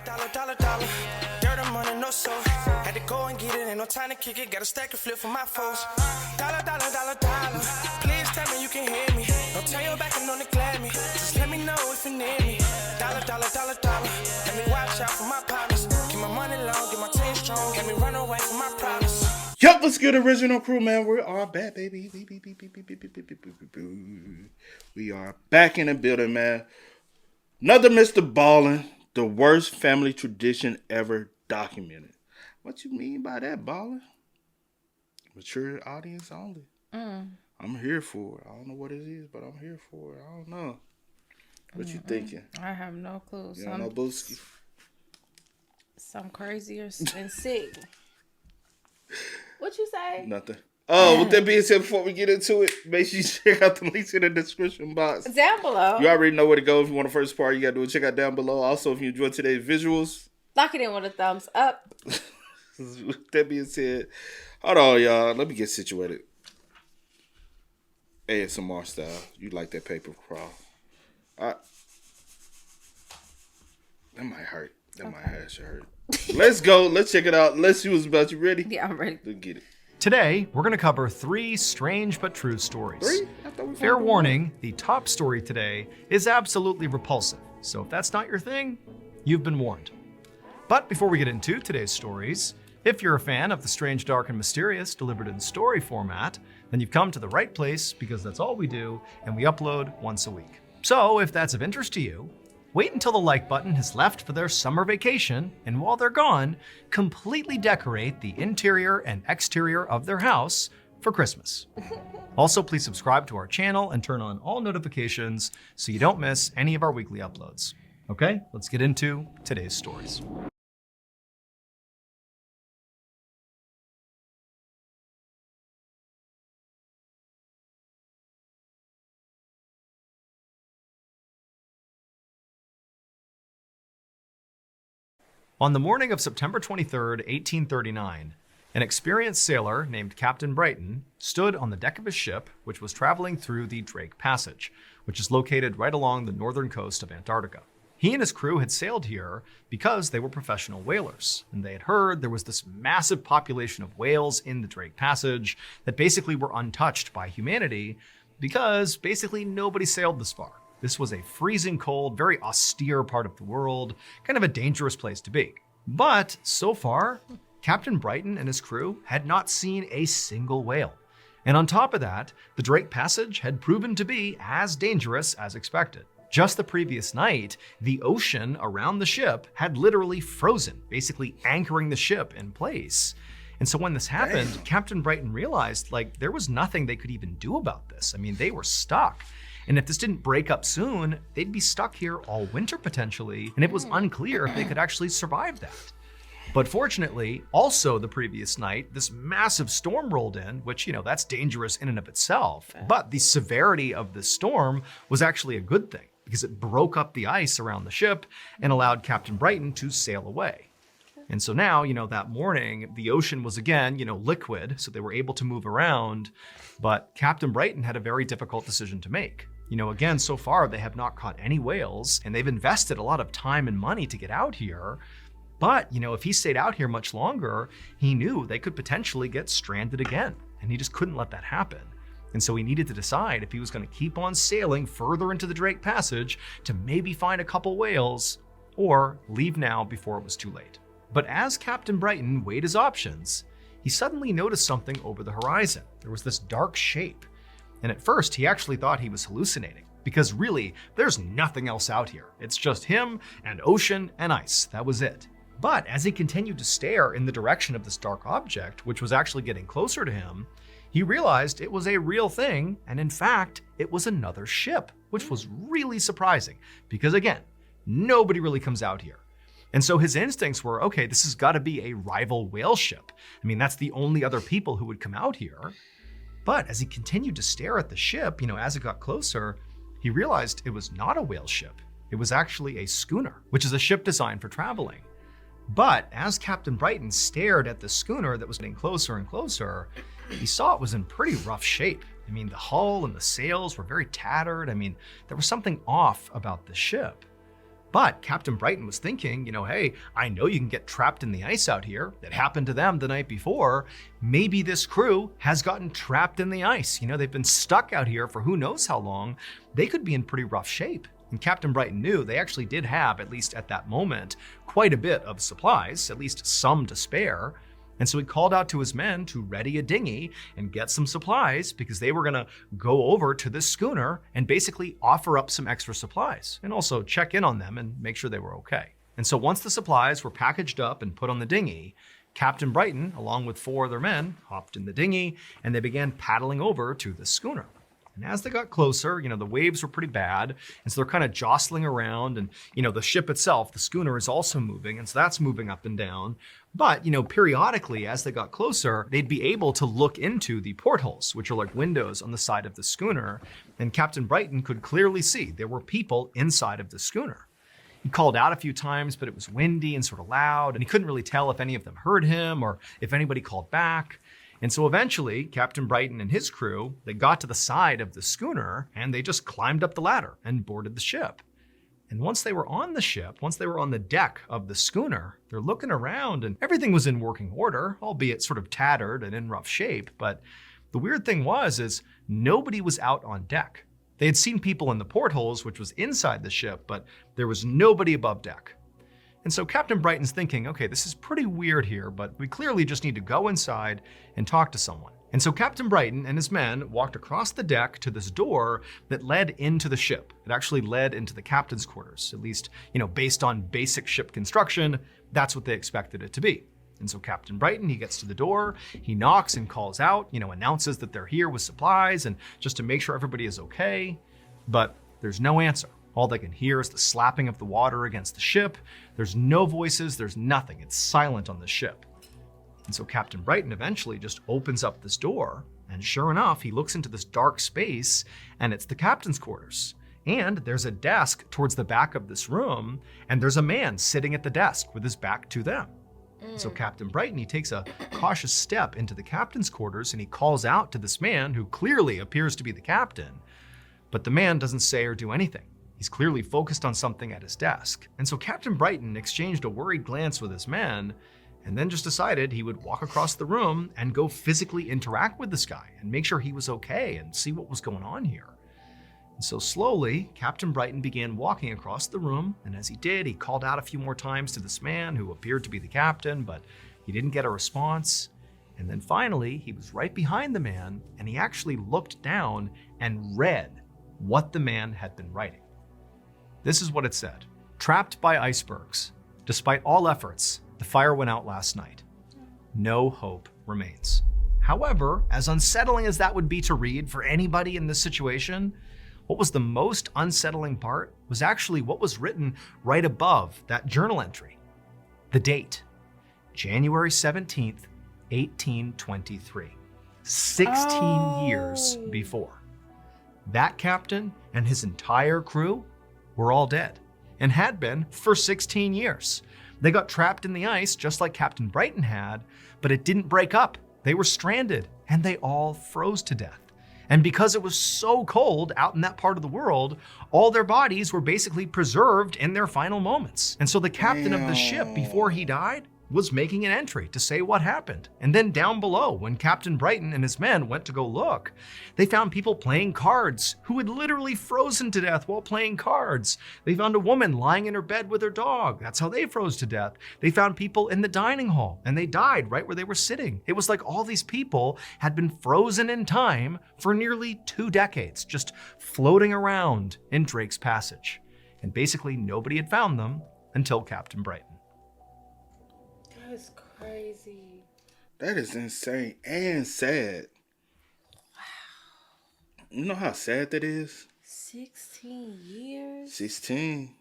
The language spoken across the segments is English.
Dollar. Dirt and money, no soul. Had to go and get it, ain't no time to kick it. Got a stack and flip for my foes. Dollar. Please tell me you can hear me. Don't turn your back and don't neglect me. Just let me know if you need me. Dollar. Let me watch out for my partners. Keep my money long, get my team strong. Let me run away from my problems. Yup, what's good, original crew, man? We are back, baby. We are back in the building, man. Another Mr. Ballen, the worst family tradition ever documented. What you mean by that, Ballen? Mature audience only. I'm here for it. I don't know what it is, but I'm here for it. I don't know. What you thinking? I have no clue. You don't know Booski? Some crazier and sick. What you say? Nothing. Oh, with that being said, before we get into it, make sure you check out the links in the description box. Down below. You already know where to go if you want the first part. You got to do it. Check out down below. Also, if you enjoyed today's visuals, lock it in with a thumbs up. With that being said, hold on, y'all. Let me get situated. ASMR style. You like that paper crawl. That might hurt. That might actually hurt. Let's go. Let's check it out. Let's see what's about. You ready? Yeah, I'm ready. Let's get it. Today, we're going to cover 3 strange but true stories. 3? I thought we Fair found warning, the top story today is absolutely repulsive. So if that's not your thing, you've been warned. But before we get into today's stories, if you're a fan of the strange, dark, and mysterious delivered in story format, then you've come to the right place because that's all we do, and we upload once a week. So if that's of interest to you, wait until the like button has left for their summer vacation, and while they're gone, completely decorate the interior and exterior of their house for Christmas. Also, please subscribe to our channel and turn on all notifications so you don't miss any of our weekly uploads. Okay, let's get into today's stories. On the morning of September 23rd, 1839, an experienced sailor named Captain Brighton stood on the deck of his ship, which was traveling through the Drake Passage, which is located right along the northern coast of Antarctica. He and his crew had sailed here because they were professional whalers, and they had heard there was this massive population of whales in the Drake Passage that basically were untouched by humanity because basically nobody sailed this far. This was a freezing cold, very austere part of the world, kind of a dangerous place to be. But so far, Captain Brighton and his crew had not seen a single whale. And on top of that, the Drake Passage had proven to be as dangerous as expected. Just the previous night, the ocean around the ship had literally frozen, basically anchoring the ship in place. And so when this happened, Captain Brighton realized there was nothing they could even do about this. I mean, they were stuck. And if this didn't break up soon, they'd be stuck here all winter potentially, and it was unclear if they could actually survive that. But fortunately, also the previous night, this massive storm rolled in, which, that's dangerous in and of itself. But the severity of the storm was actually a good thing because it broke up the ice around the ship and allowed Captain Brighton to sail away. And so now, that morning, the ocean was again, liquid, so they were able to move around. But Captain Brighton had a very difficult decision to make. Again, so far, they have not caught any whales, and they've invested a lot of time and money to get out here. But, if he stayed out here much longer, he knew they could potentially get stranded again, and he just couldn't let that happen. And so he needed to decide if he was going to keep on sailing further into the Drake Passage to maybe find a couple whales, or leave now before it was too late. But as Captain Brighton weighed his options, he suddenly noticed something over the horizon. There was this dark shape. And at first, he actually thought he was hallucinating, because really, there's nothing else out here. It's just him and ocean and ice. That was it. But as he continued to stare in the direction of this dark object, which was actually getting closer to him, he realized it was a real thing, and in fact, it was another ship, which was really surprising, because again, nobody really comes out here. And so his instincts were, okay, this has got to be a rival whale ship. I mean, that's the only other people who would come out here. But as he continued to stare at the ship, as it got closer, he realized it was not a whale ship. It was actually a schooner, which is a ship designed for traveling. But as Captain Brighton stared at the schooner that was getting closer and closer, he saw it was in pretty rough shape. I mean, the hull and the sails were very tattered. I mean, there was something off about the ship. But Captain Brighton was thinking, hey, I know you can get trapped in the ice out here. It happened to them the night before. Maybe this crew has gotten trapped in the ice. They've been stuck out here for who knows how long. They could be in pretty rough shape. And Captain Brighton knew they actually did have, at least at that moment, quite a bit of supplies, at least some to spare. And so he called out to his men to ready a dinghy and get some supplies because they were going to go over to this schooner and basically offer up some extra supplies and also check in on them and make sure they were okay. And so once the supplies were packaged up and put on the dinghy, Captain Brighton, along with 4 other men, hopped in the dinghy and they began paddling over to the schooner. And as they got closer, the waves were pretty bad. And so they're kind of jostling around. And, the ship itself, the schooner, is also moving. And so that's moving up and down. But, periodically, as they got closer, they'd be able to look into the portholes, which are like windows on the side of the schooner. And Captain Brighton could clearly see there were people inside of the schooner. He called out a few times, but it was windy and sort of loud. And he couldn't really tell if any of them heard him or if anybody called back. And so eventually, Captain Brighton and his crew, they got to the side of the schooner and they just climbed up the ladder and boarded the ship. And once they were on the ship, once they were on the deck of the schooner, they're looking around and everything was in working order, albeit sort of tattered and in rough shape. But the weird thing is nobody was out on deck. They had seen people in the portholes, which was inside the ship, but there was nobody above deck. And so Captain Brighton's thinking, okay, this is pretty weird here, but we clearly just need to go inside and talk to someone. And so Captain Brighton and his men walked across the deck to this door that led into the ship. It actually led into the captain's quarters, at least, based on basic ship construction, that's what they expected it to be. And so Captain Brighton, he gets to the door, he knocks and calls out, announces that they're here with supplies and just to make sure everybody is okay. But there's no answer. All they can hear is the slapping of the water against the ship. There's no voices, there's nothing. It's silent on the ship. And so Captain Brighton eventually just opens up this door, and sure enough, he looks into this dark space, and it's the captain's quarters. And there's a desk towards the back of this room, and there's a man sitting at the desk with his back to them. So Captain Brighton, he takes a cautious step into the captain's quarters, and he calls out to this man who clearly appears to be the captain. But the man doesn't say or do anything. He's clearly focused on something at his desk. And so Captain Brighton exchanged a worried glance with his men and then just decided he would walk across the room and go physically interact with this guy and make sure he was okay and see what was going on here. And so slowly, Captain Brighton began walking across the room, and as he did, he called out a few more times to this man who appeared to be the captain, but he didn't get a response. And then finally, he was right behind the man, and he actually looked down and read what the man had been writing. This is what it said. Trapped by icebergs. Despite all efforts, the fire went out last night. No hope remains. However, as unsettling as that would be to read for anybody in this situation, what was the most unsettling part was actually what was written right above that journal entry. The date, January 17th, 1823. 16 years before. That captain and his entire crew were all dead and had been for 16 years. They got trapped in the ice just like Captain Brighton had, but it didn't break up. They were stranded and they all froze to death. And because it was so cold out in that part of the world, all their bodies were basically preserved in their final moments. And so the captain of the ship, before he died, was making an entry to say what happened. And then down below, when Captain Brighton and his men went to go look, they found people playing cards who had literally frozen to death while playing cards. They found a woman lying in her bed with her dog. That's how they froze to death. They found people in the dining hall and they died right where they were sitting. It was like all these people had been frozen in time for nearly 2 decades, just floating around in Drake's Passage. And basically nobody had found them until Captain Brighton. That's crazy. That is insane and sad. Wow. You know how sad that is? 16 years? 16.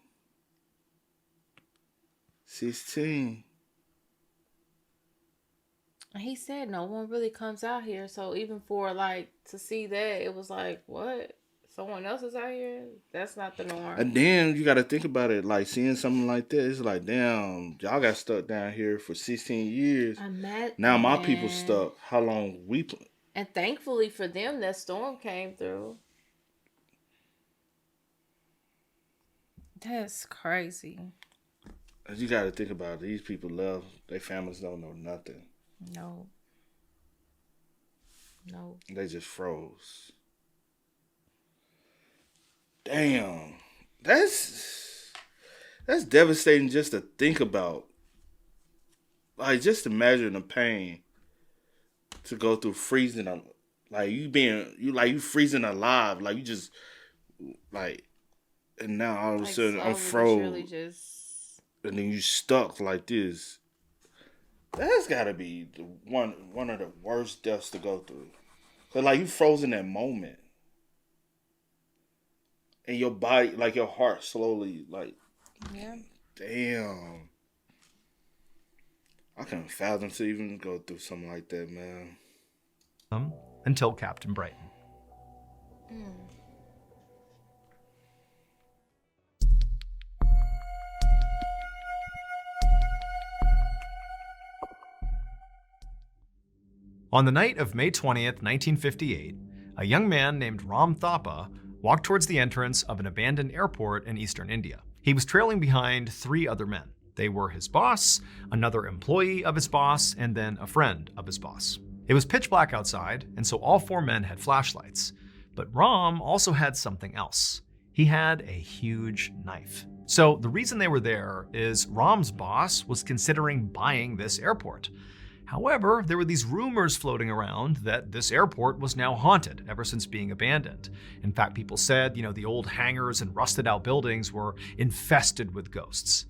He said no one really comes out here, so even for to see that, it was like, what? Someone else is out here? That's not the norm. And then you got to think about it, seeing something like that, it's like, damn, y'all got stuck down here for 16 years. Now my people stuck. How long we... And thankfully for them, that storm came through. That's crazy. You got to think about it. These people love their families. Don't know nothing. No. No. They just froze. Damn, that's devastating just to think about. Like, just imagine the pain to go through freezing. Like you freezing alive. Like you just like, and now all of a sudden I'm froze. And then you stuck like this. That's gotta be one of the worst deaths to go through. Cause like you froze in that moment. And your body, like your heart slowly, like, yeah. Damn. I can't fathom to even go through something like that, man. Until Captain Brighton. On the night of May 20th, 1958, a young man named Ram Thapa walked towards the entrance of an abandoned airport in eastern India. He was trailing behind 3 other men. They were his boss, another employee of his boss, and then a friend of his boss. It was pitch black outside, and so all 4 men had flashlights. But Ram also had something else. He had a huge knife. So the reason they were there is Ram's boss was considering buying this airport. However, there were these rumors floating around that this airport was now haunted ever since being abandoned. In fact, people said, the old hangars and rusted out buildings were infested with ghosts.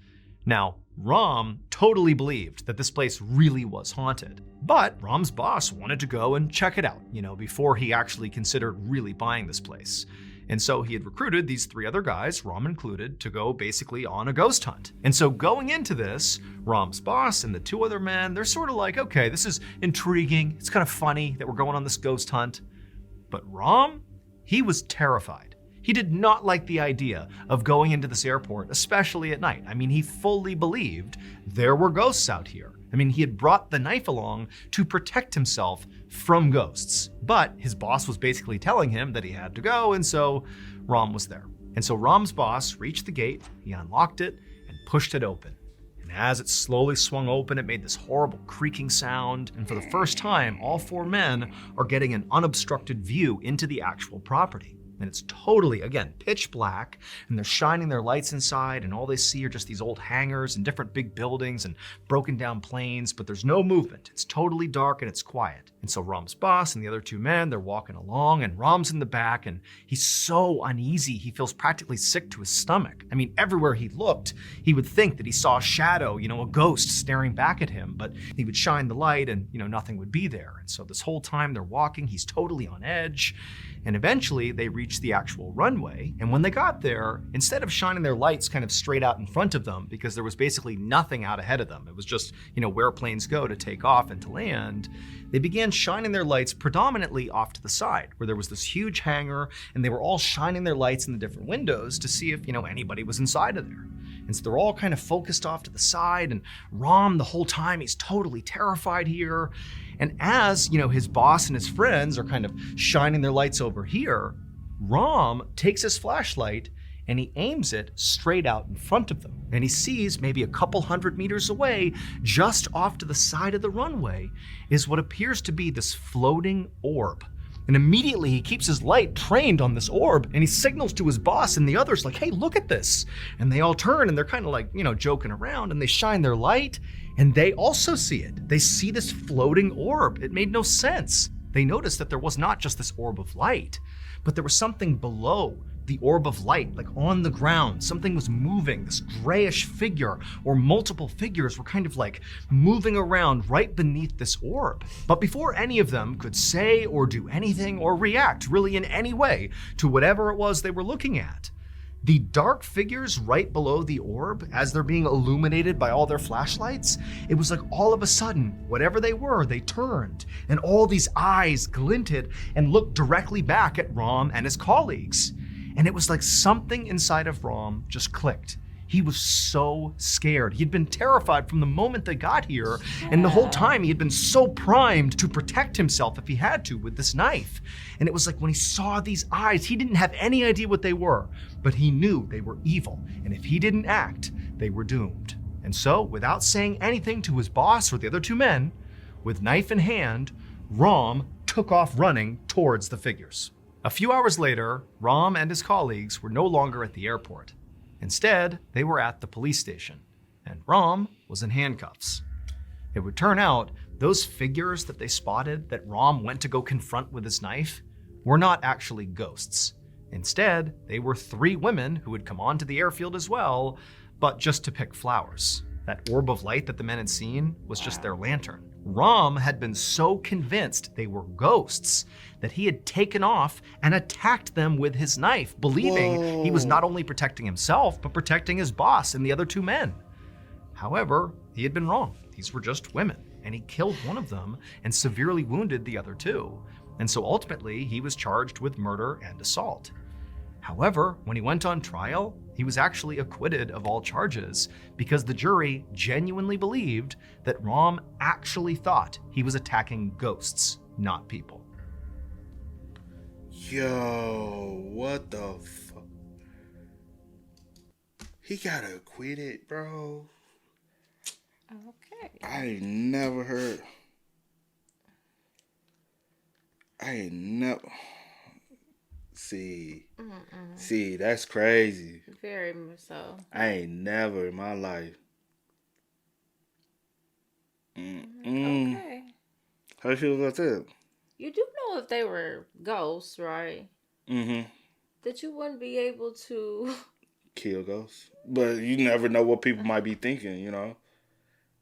Now, Ram totally believed that this place really was haunted, but Ram's boss wanted to go and check it out, before he actually considered really buying this place. And so he had recruited these 3 other guys, Ram included, to go basically on a ghost hunt. And so going into this, Ram's boss and the 2 other men, they're sort of like, okay, this is intriguing. It's kind of funny that we're going on this ghost hunt. But Ram, he was terrified. He did not like the idea of going into this airport, especially at night. I mean, he fully believed there were ghosts out here. I mean, he had brought the knife along to protect himself from ghosts. But his boss was basically telling him that he had to go, and so Ram was there. And so Ram's boss reached the gate, he unlocked it, and pushed it open. And as it slowly swung open, it made this horrible creaking sound, and for the first time, all 4 men are getting an unobstructed view into the actual property. And it's totally, again, pitch black, and they're shining their lights inside, and all they see are just these old hangars and different big buildings and broken down planes, but there's no movement. It's totally dark and it's quiet. And so Ram's boss and the other 2 men, they're walking along, and Ram's in the back, and he's so uneasy, he feels practically sick to his stomach. I mean, everywhere he looked, he would think that he saw a shadow, a ghost staring back at him, but he would shine the light and, nothing would be there. And so this whole time they're walking, he's totally on edge. And eventually they reached the actual runway. And when they got there, instead of shining their lights kind of straight out in front of them, because there was basically nothing out ahead of them, it was just, where planes go to take off and to land, they began shining their lights predominantly off to the side, where there was this huge hangar, and they were all shining their lights in the different windows to see if, anybody was inside of there. And so they're all kind of focused off to the side, and Ram, the whole time, he's totally terrified here. And as, his boss and his friends are kind of shining their lights over here, Ram takes his flashlight and he aims it straight out in front of them. And he sees maybe a couple 100 meters away, just off to the side of the runway, is what appears to be this floating orb. And immediately he keeps his light trained on this orb, and he signals to his boss and the others like, hey, look at this. And they all turn, and they're kind of like, joking around, and they shine their light, and they also see it. They see this floating orb. It made no sense. They noticed that there was not just this orb of light, but there was something below the orb of light, like on the ground. Something was moving, this grayish figure, or multiple figures were kind of like moving around right beneath this orb. But before any of them could say or do anything or react really in any way to whatever it was they were looking at, the dark figures right below the orb, as they're being illuminated by all their flashlights, it was like all of a sudden, whatever they were, they turned, and all these eyes glinted and looked directly back at Ram and his colleagues. And it was like something inside of Ram just clicked. He was so scared. He'd been terrified from the moment they got here, and the whole time he had been so primed to protect himself if he had to with this knife. And it was like when he saw these eyes, he didn't have any idea what they were, but he knew they were evil, and if he didn't act, they were doomed. And so, without saying anything to his boss or the other two men, with knife in hand, Rom took off running towards the figures. A few hours later, Rom and his colleagues were no longer at the airport. Instead, they were at the police station, and Rom was in handcuffs. It would turn out those figures that they spotted that Rom went to go confront with his knife were not actually ghosts. Instead, they were 3 women who had come onto the airfield as well, but just to pick flowers. That orb of light that the men had seen was just their lantern. Rom had been so convinced they were ghosts that he had taken off and attacked them with his knife, believing he was not only protecting himself, but protecting his boss and the other 2 men. However, he had been wrong. These were just women, and he killed one of them and severely wounded the other 2. And so ultimately, he was charged with murder and assault. However, when he went on trial, he was actually acquitted of all charges because the jury genuinely believed that Rom actually thought he was attacking ghosts, not people. Yo, what the fuck? He got acquitted, bro. Okay. I ain't never heard. See, that's crazy. Very much so. I ain't never in my life. Okay. How you feel about that? You do know if they were ghosts, right? Mm-hmm. That you wouldn't be able to Kill ghosts. But you never know what people might be thinking, you know?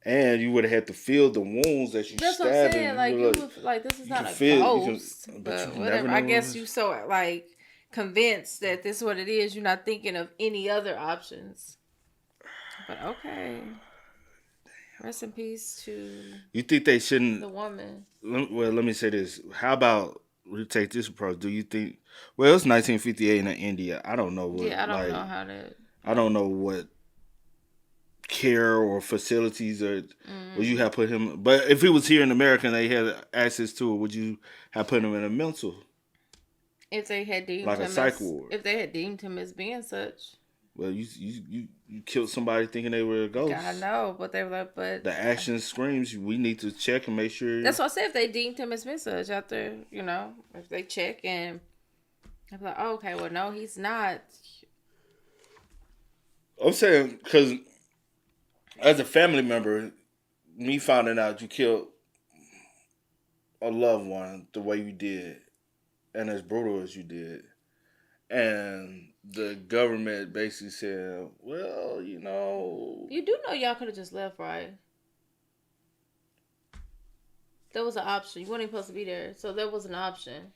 And you would have had to feel the wounds that you That's what I'm stabbed. saying. Like, you would, like, this is not a ghost. But you whatever. never I know guess what you so, like, convinced that this is what it is. You're not thinking of any other options. But okay. Rest in peace to You think they shouldn't... the woman. Well, let me say this. How about we take this approach? Do you think... Well, it's 1958 in India. I don't know what... Yeah, I don't know how to... I don't know what care or facilities or would you have put him... But if he was here in America and they had access to it, would you have put him in a mental... If they had deemed like him a psych as, ward? If they had deemed him as being such. Well, you killed somebody thinking they were a ghost. I know, but they were like, but... The action screams, we need to check and make sure... That's what I said, if they deemed him as being such after, you know, if they check and... I'm like, oh, okay, well, no, he's not. I'm saying, because as a family member, me finding out you killed a loved one the way you did, and as brutal as you did, and the government basically said, well, you know... You do know y'all could have just left, right? There was an option. You weren't even supposed to be there, so there was an option.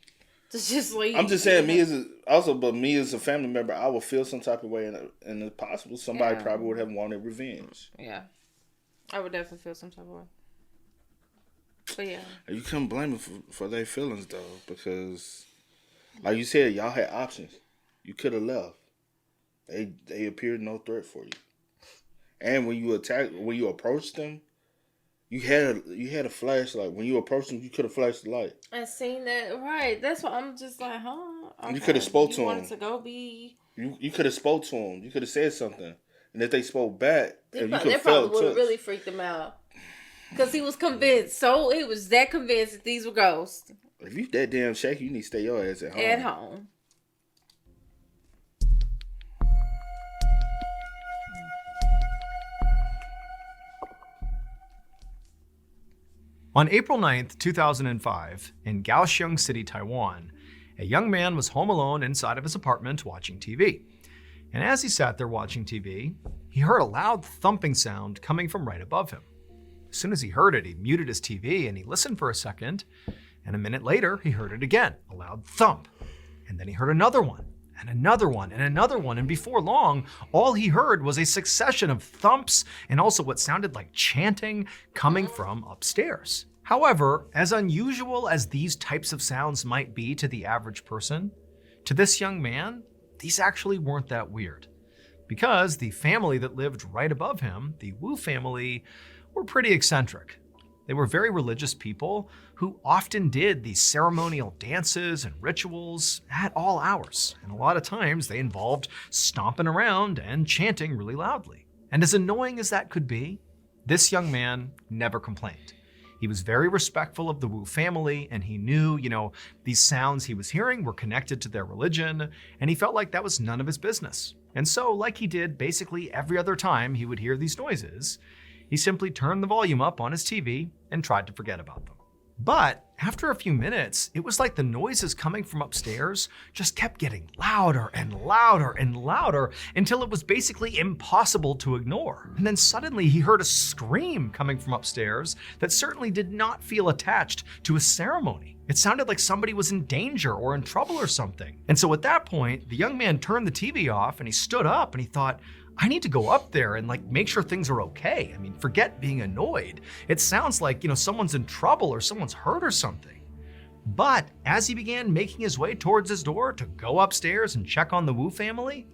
To just leave. I'm just saying, me as a family member, I would feel some type of way, and if possible, somebody probably would have wanted revenge. Yeah. I would definitely feel some type of way. But yeah. You couldn't blame them for their feelings, though, because, like you said, y'all had options. You could have left. They appeared no threat for you. And when you approached them, you had a flashlight. When you approached them, you could have flashed the light. I seen that, right. That's why I'm just like, huh? Okay. You could have spoke to You him. wanted to go be... You could have spoke to him. You could have said something. And if they spoke back, They probably would have really freaked him out. Because he was convinced. So he was that convinced that these were ghosts. If you that damn shaky, you need to stay your ass at home. At home. On April 9th, 2005, in Kaohsiung City, Taiwan, a young man was home alone inside of his apartment watching TV. And as he sat there watching TV, he heard a loud thumping sound coming from right above him. As soon as he heard it, he muted his TV and he listened for a second, and a minute later, he heard it again, a loud thump. And then he heard another one, and another one, and another one, and before long, all he heard was a succession of thumps and also what sounded like chanting coming from upstairs. However, as unusual as these types of sounds might be to the average person, to this young man, these actually weren't that weird. because the family that lived right above him, the Wu family, were pretty eccentric. They were very religious people who often did these ceremonial dances and rituals at all hours. And a lot of times they involved stomping around and chanting really loudly. And as annoying as that could be, this young man never complained. He was very respectful of the Wu family, and he knew, these sounds he was hearing were connected to their religion, and he felt like that was none of his business. And so, like he did basically every other time he would hear these noises, he simply turned the volume up on his TV and tried to forget about them. But after a few minutes, it was like the noises coming from upstairs just kept getting louder and louder and louder until it was basically impossible to ignore. And then suddenly he heard a scream coming from upstairs that certainly did not feel attached to a ceremony. It sounded like somebody was in danger or in trouble or something. And so at that point, the young man turned the TV off and he stood up and he thought, I need to go up there and make sure things are okay. I mean, forget being annoyed. It sounds like, someone's in trouble or someone's hurt or something. But as he began making his way towards his door to go upstairs and check on the Wu family,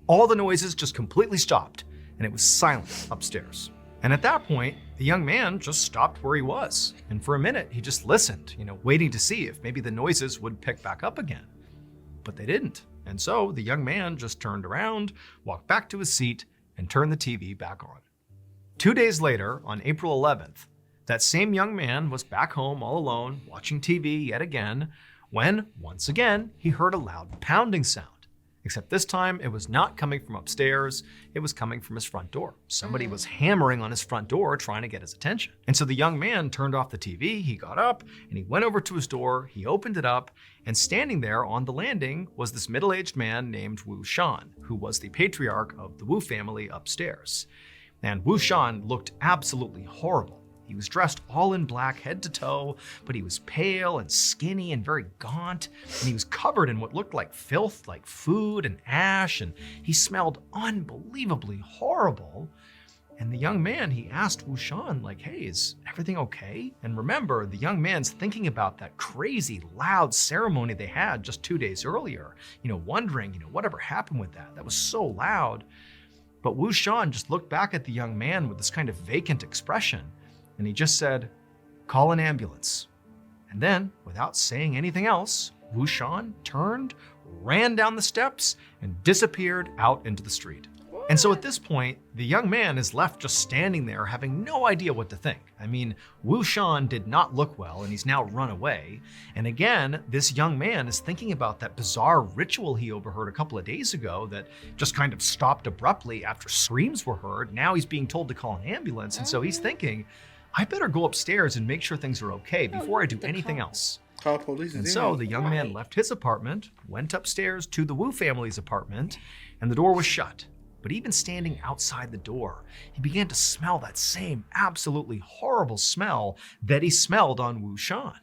all the noises just completely stopped and it was silent upstairs. And at that point, the young man just stopped where he was. And for a minute, he just listened, waiting to see if maybe the noises would pick back up again. But they didn't. And so the young man just turned around, walked back to his seat, and turned the TV back on. 2 days later, on April 11th, that same young man was back home all alone, watching TV yet again, when, once again, he heard a loud pounding sound. Except this time, it was not coming from upstairs, it was coming from his front door. Somebody was hammering on his front door trying to get his attention. And so the young man turned off the TV, he got up, and he went over to his door, he opened it up, and standing there on the landing was this middle-aged man named Wu Shan, who was the patriarch of the Wu family upstairs. And Wu Shan looked absolutely horrible. He was dressed all in black head to toe, but he was pale and skinny and very gaunt, and he was covered in what looked like filth, like food and ash, and he smelled unbelievably horrible. And the young man, he asked Wu Shan, hey, is everything okay? And remember, the young man's thinking about that crazy, loud ceremony they had just 2 days earlier, wondering, whatever happened with that? That was so loud. But Wu Shan just looked back at the young man with this kind of vacant expression, and he just said, call an ambulance. And then, without saying anything else, Wu Shan turned, ran down the steps, and disappeared out into the street. And so at this point, the young man is left just standing there having no idea what to think. I mean, Wu Shan did not look well and he's now run away. And again, this young man is thinking about that bizarre ritual he overheard a couple of days ago that just kind of stopped abruptly after screams were heard. Now he's being told to call an ambulance. And so he's thinking, I better go upstairs and make sure things are okay before I do anything else. Call police. And so the young man left his apartment, went upstairs to the Wu family's apartment, and the door was shut. But even standing outside the door, he began to smell that same absolutely horrible smell that he smelled on Wu Shan.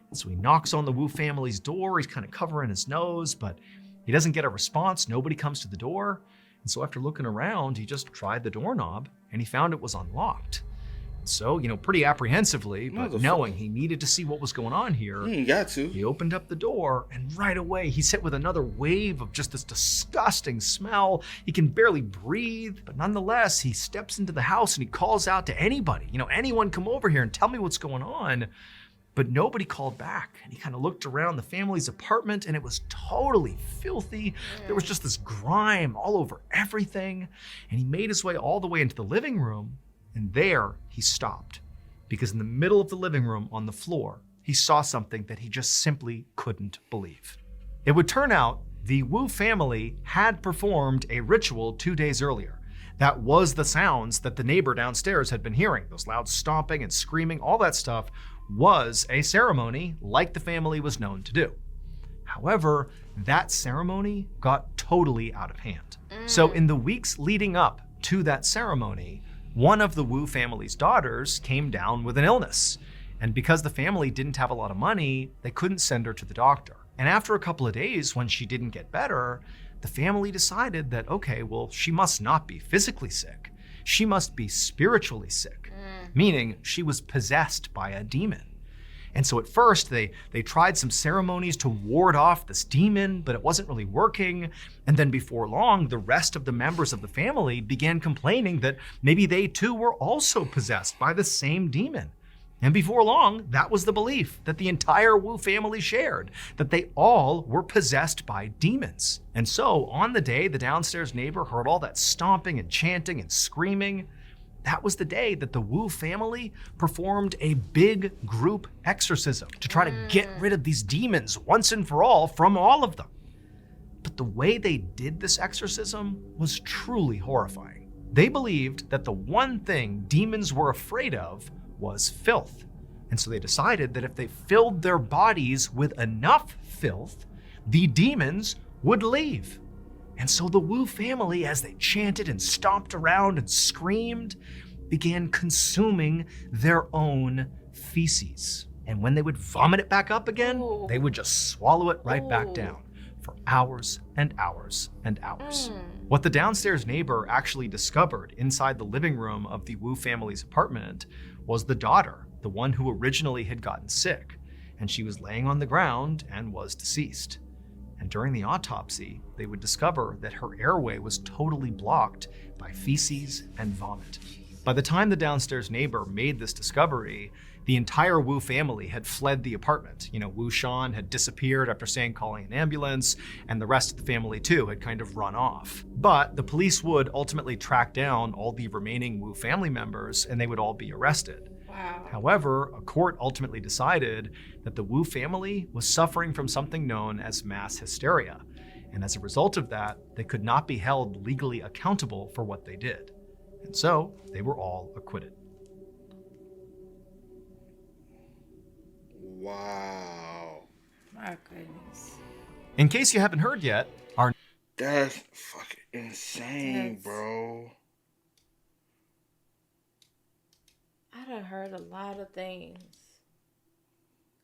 And so he knocks on the Wu family's door. He's kind of covering his nose, but he doesn't get a response. Nobody comes to the door. And so after looking around, he just tried the doorknob and he found it was unlocked. So, pretty apprehensively, but knowing he needed to see what was going on here, you got to. He opened up the door, and right away he's hit with another wave of just this disgusting smell. He can barely breathe, but nonetheless, he steps into the house and he calls out to anybody, anyone come over here and tell me what's going on. But nobody called back. And he kind of looked around the family's apartment and it was totally filthy. There was just this grime all over everything. And he made his way all the way into the living room. And there he stopped, because in the middle of the living room on the floor, he saw something that he just simply couldn't believe. It would turn out the Wu family had performed a ritual 2 days earlier. That was the sounds that the neighbor downstairs had been hearing. Those loud stomping and screaming, all that stuff was a ceremony like the family was known to do. However, that ceremony got totally out of hand. So in the weeks leading up to that ceremony, one of the Wu family's daughters came down with an illness. And because the family didn't have a lot of money, they couldn't send her to the doctor. And after a couple of days, when she didn't get better, the family decided that, okay, well, she must not be physically sick. She must be spiritually sick, meaning she was possessed by a demon. And so at first, they tried some ceremonies to ward off this demon, but it wasn't really working. And then before long, the rest of the members of the family began complaining that maybe they too were also possessed by the same demon. And before long, that was the belief that the entire Wu family shared, that they all were possessed by demons. And so on the day the downstairs neighbor heard all that stomping and chanting and screaming, that was the day that the Wu family performed a big group exorcism to try to get rid of these demons once and for all from all of them. But the way they did this exorcism was truly horrifying. They believed that the one thing demons were afraid of was filth. And so they decided that if they filled their bodies with enough filth, the demons would leave. And so the Wu family, as they chanted and stomped around and screamed, began consuming their own feces. And when they would vomit it back up again, they would just swallow it right back down for hours and hours and hours. What the downstairs neighbor actually discovered inside the living room of the Wu family's apartment was the daughter, the one who originally had gotten sick, and she was laying on the ground and was deceased. And during the autopsy, they would discover that her airway was totally blocked by feces and vomit. By the time the downstairs neighbor made this discovery, the entire Wu family had fled the apartment. Wu Shan had disappeared after saying calling an ambulance, and the rest of the family too had kind of run off. But the police would ultimately track down all the remaining Wu family members, and they would all be arrested. Wow. However, a court ultimately decided that the Wu family was suffering from something known as mass hysteria. And as a result of that, they could not be held legally accountable for what they did. And so they were all acquitted. Wow. My goodness. In case you haven't heard yet, That's fucking insane, bro. I done heard a lot of things.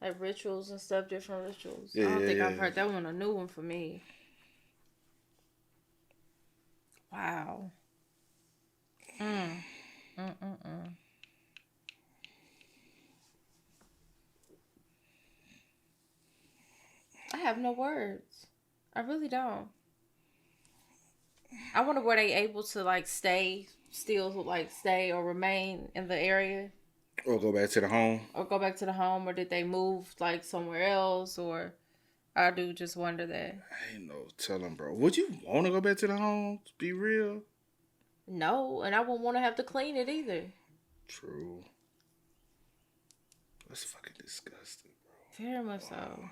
Like rituals and stuff, different rituals. I don't think I've heard that one, a new one for me. Wow. I have no words. I really don't. I wonder were they able to stay or remain in the area, Or go back to the home. or did they move somewhere else, or I do just wonder that. I ain't no telling, bro. Would you want to go back to the home? To be real. No, and I wouldn't want to have to clean it either. True. That's fucking disgusting, bro. Very much so.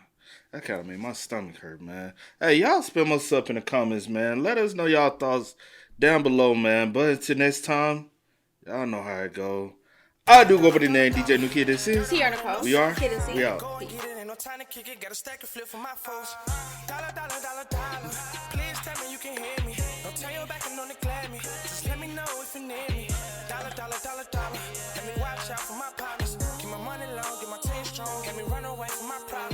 That kind of made my stomach hurt, man. Hey, y'all spam us up in the comments, man. Let us know y'all thoughts down below, man. But until next time, y'all know how it go. I do go by the name DJ New Kid. This is Tierra Nicole. We are. Kid and C. We out. Go and get it, ain't no time to kick it. Got a stack of flip for my folks. Dollar, dollar, dollar, dollar. Please tell me you can hear me. Don't turn your back and don't neglect me. Just let me know if you need me. Dollar, dollar, dollar, dollar. Let me watch out for my partners. Keep my money long, get my team strong. Let me run away from my problems.